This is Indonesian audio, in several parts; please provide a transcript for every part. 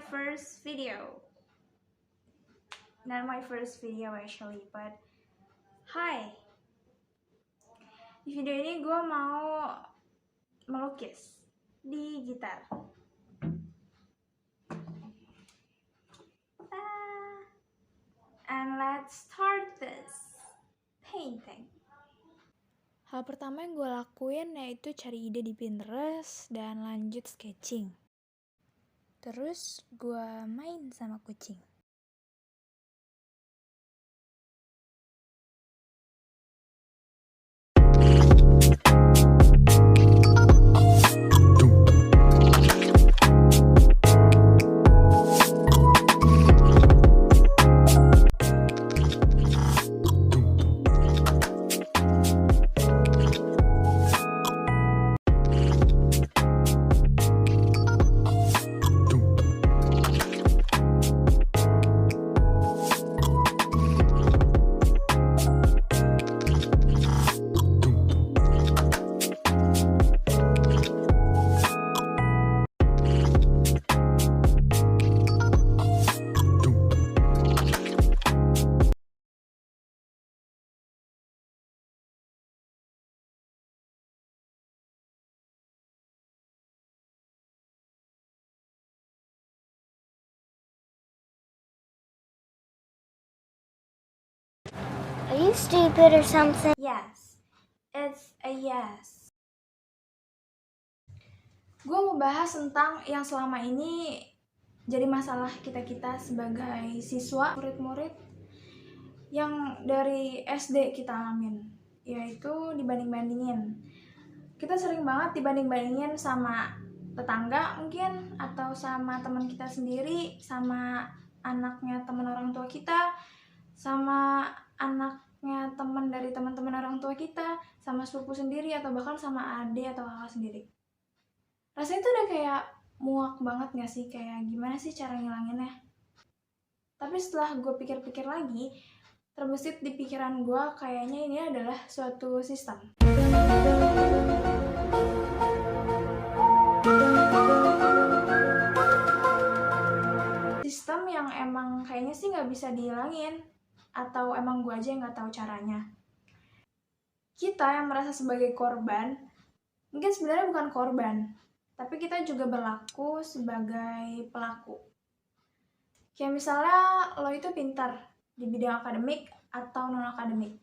first video. Not my first video actually, but hi. Di video ini gue mau melukis di gitar. And let's start this painting. Hal pertama yang gue lakuin yaitu cari ide di Pinterest dan lanjut sketching. Terus gue main sama kucing. Are you stupid or something? Yes, it's a yes. Gue mau bahas tentang yang selama ini jadi masalah kita-kita sebagai siswa, murid-murid yang dari SD kita alamin, yaitu dibanding-bandingin. Kita sering banget dibanding-bandingin sama tetangga mungkin, atau sama teman kita sendiri, sama anaknya teman orang tua kita, sama anaknya teman dari teman-teman orang tua kita, sama sepupu sendiri, atau bahkan sama adik atau kakak sendiri. Rasanya tuh udah kayak muak banget gak sih? Kayak gimana sih cara ngilanginnya? Tapi setelah gue pikir-pikir lagi, terbesit di pikiran gue kayaknya ini adalah suatu sistem. Sistem yang emang kayaknya sih gak bisa dihilangin, atau emang gue aja yang gak tahu caranya. Kita yang merasa sebagai korban, mungkin sebenarnya bukan korban, tapi kita juga berlaku sebagai pelaku. Kayak misalnya lo itu pintar di bidang akademik atau non-akademik,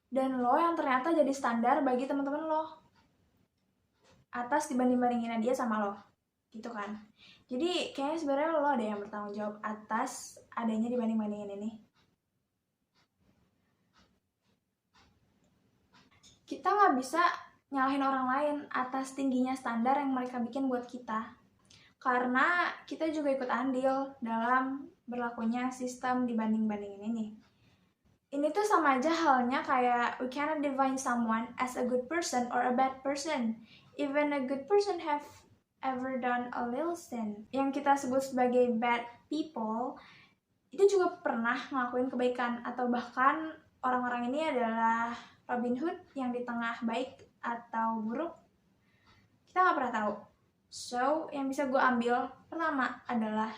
dan lo yang ternyata jadi standar bagi teman-teman lo atas dibanding-bandingin dia sama lo, gitu kan. Jadi kayaknya sebenarnya lo ada yang bertanggung jawab atas adanya dibanding-bandingin ini. Kita nggak bisa nyalahin orang lain atas tingginya standar yang mereka bikin buat kita, karena kita juga ikut andil dalam berlakunya sistem dibanding-bandingin ini. Ini tuh sama aja halnya kayak we cannot define someone as a good person or a bad person. Even a good person have ever done a little sin. Yang kita sebut sebagai bad people itu juga pernah ngelakuin kebaikan, atau bahkan orang-orang ini adalah Robin Hood yang di tengah baik atau buruk kita nggak pernah tahu. So, yang bisa gue ambil pertama adalah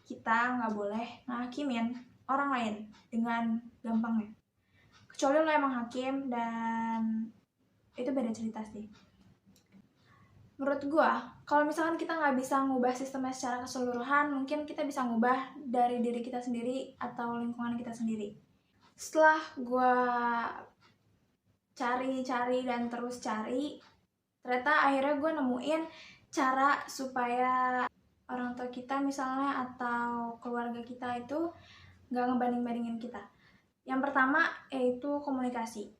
kita nggak boleh ngakimin orang lain dengan gampangnya. Kecuali lo emang hakim, dan itu beda cerita sih. Menurut gue, kalau misalkan kita nggak bisa ngubah sistemnya secara keseluruhan, mungkin kita bisa ngubah dari diri kita sendiri atau lingkungan kita sendiri. Setelah gue cari dan terus cari, ternyata akhirnya gue nemuin cara supaya orang tua kita misalnya atau keluarga kita itu gak ngebanding-bandingin kita. Yang pertama yaitu komunikasi.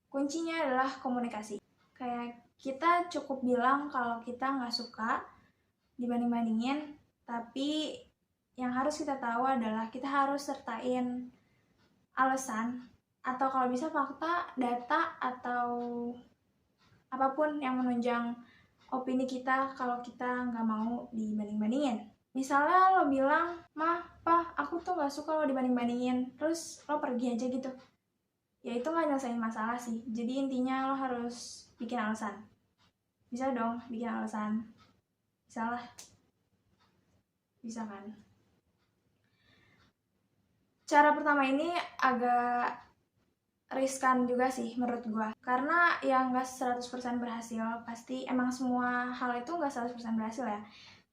Kuncinya adalah komunikasi. Kayak kita cukup bilang kalau kita gak suka dibanding-bandingin, tapi yang harus kita tahu adalah kita harus sertain alasan, atau kalau bisa fakta, data, atau apapun yang menunjang opini kita kalau kita nggak mau dibanding-bandingin. Misalnya lo bilang, "Ma, Pa, aku tuh nggak suka lo dibanding-bandingin," terus lo pergi aja gitu. Ya itu nggak nyelesain masalah sih. Jadi intinya lo harus bikin alasan. Bisa dong bikin alasan. Bisa lah. bisa kan. Cara pertama ini agak riskan juga sih menurut gue, karena yang gak 100% berhasil, pasti emang semua hal itu gak 100% berhasil ya.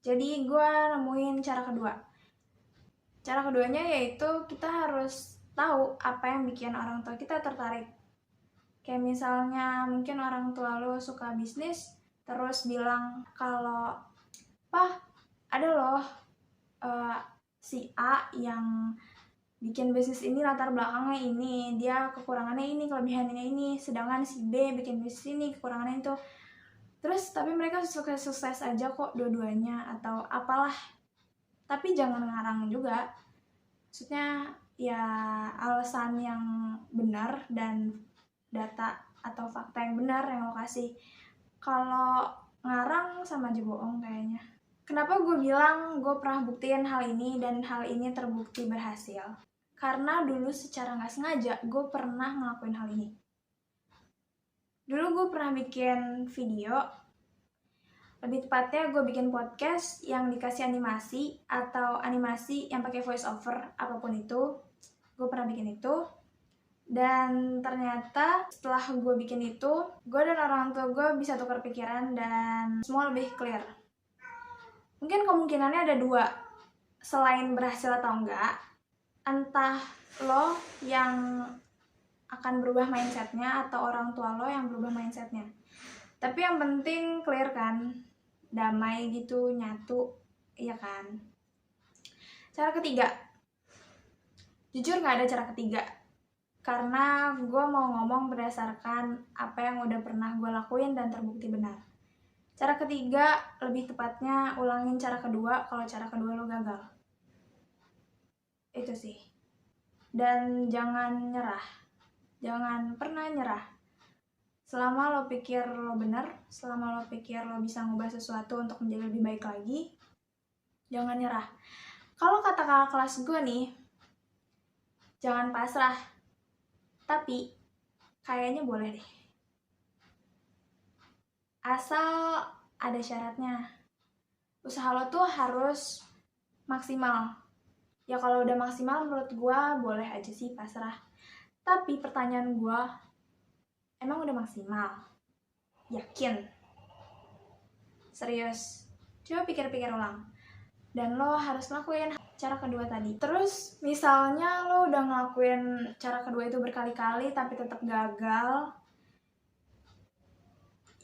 Jadi gue nemuin cara kedua. Cara keduanya yaitu kita harus tahu apa yang bikin orang tua kita tertarik. Kayak misalnya mungkin orang tua lo suka bisnis, terus bilang kalau, "Pah, ada loh si A yang bikin bisnis ini latar belakangnya ini, dia kekurangannya ini, kelebihannya ini, sedangkan si B bikin bisnis ini, kekurangannya itu." Terus tapi mereka sukses aja kok dua-duanya atau apalah. Tapi jangan ngarang juga. Maksudnya ya alasan yang benar dan data atau fakta yang benar yang lo kasih. Kalau ngarang sama aja bohong kayaknya. Kenapa gue bilang gue pernah buktiin hal ini dan hal ini terbukti berhasil? Karena dulu secara gak sengaja gue pernah ngelakuin hal ini. Dulu gue pernah bikin video, lebih tepatnya gue bikin podcast yang dikasih animasi atau animasi yang pakai voice over, apapun itu. Gue pernah bikin itu. Dan ternyata setelah gue bikin itu, gue dan orang tua gue bisa tukar pikiran dan semua lebih clear. Mungkin kemungkinannya ada dua, selain berhasil atau enggak. Entah lo yang akan berubah mindsetnya atau orang tua lo yang berubah mindsetnya. Tapi yang penting clear kan, damai gitu, nyatu, iya kan. Cara ketiga, jujur gak ada cara ketiga, karena gue mau ngomong berdasarkan apa yang udah pernah gue lakuin dan terbukti benar. Cara ketiga, lebih tepatnya ulangin cara kedua kalau cara kedua lo gagal. Itu sih. Dan jangan nyerah, jangan pernah nyerah. Selama lo pikir lo benar, selama lo pikir lo bisa ngubah sesuatu untuk menjadi lebih baik lagi, jangan nyerah. Kalau kata kakak kelas gue nih, jangan pasrah. Tapi kayaknya boleh deh. Asal ada syaratnya. Usaha lo tuh harus maksimal. Ya kalau udah maksimal menurut gue boleh aja sih pasrah. Tapi pertanyaan gue, emang udah maksimal? Yakin? Serius? Coba pikir-pikir ulang. Dan lo harus ngelakuin cara kedua tadi. Terus misalnya lo udah ngelakuin cara kedua itu berkali-kali tapi tetap gagal,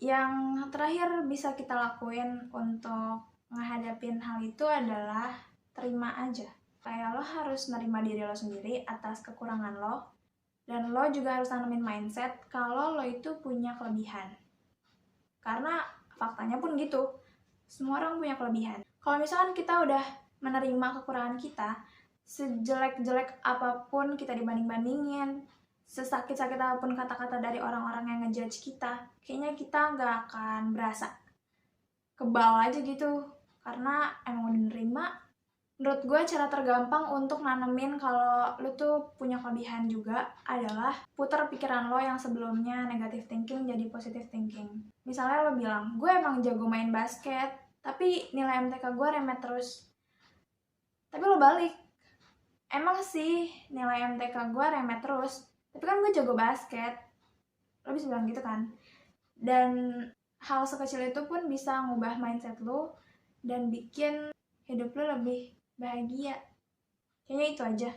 yang terakhir bisa kita lakuin untuk menghadapin hal itu adalah terima aja. Kayak lo harus nerima diri lo sendiri atas kekurangan lo, dan lo juga harus tanamin mindset kalau lo itu punya kelebihan. Karena faktanya pun gitu, semua orang punya kelebihan. Kalau misalkan kita udah menerima kekurangan kita, sejelek-jelek apapun kita dibanding-bandingin, sesakit-sakit apapun kata-kata dari orang-orang yang ngejudge kita, kayaknya kita nggak akan berasa. Kebal aja gitu, karena emang udah nerima. Menurut gue cara tergampang untuk nanemin kalau lo tuh punya kelebihan juga adalah putar pikiran lo yang sebelumnya negative thinking jadi positive thinking. Misalnya lo bilang, gue emang jago main basket, tapi nilai MTK gue remet terus. Tapi lo balik, emang sih nilai MTK gue remet terus, tapi kan gue jago basket. Lo bisa bilang gitu kan. Dan hal sekecil itu pun bisa ngubah mindset lo dan bikin hidup lo lebih bahagia. Kayaknya itu aja.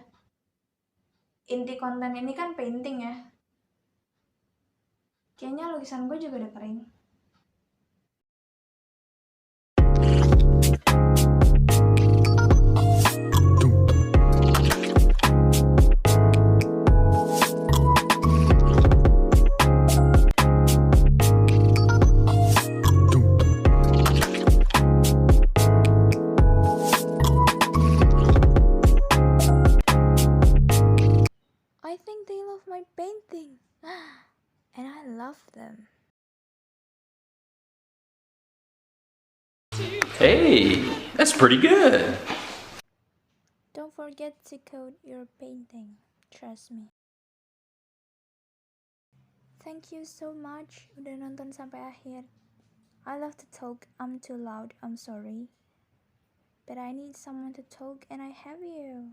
Inti konten ini kan painting ya. Kayaknya lukisan gue juga udah kering. I think they love my painting. And I love them. Hey, that's pretty good. Don't forget to code your painting. Trust me. Thank you so much udah nonton sampai akhir. I love to talk. I'm too loud. I'm sorry. but I need someone to talk and I have you.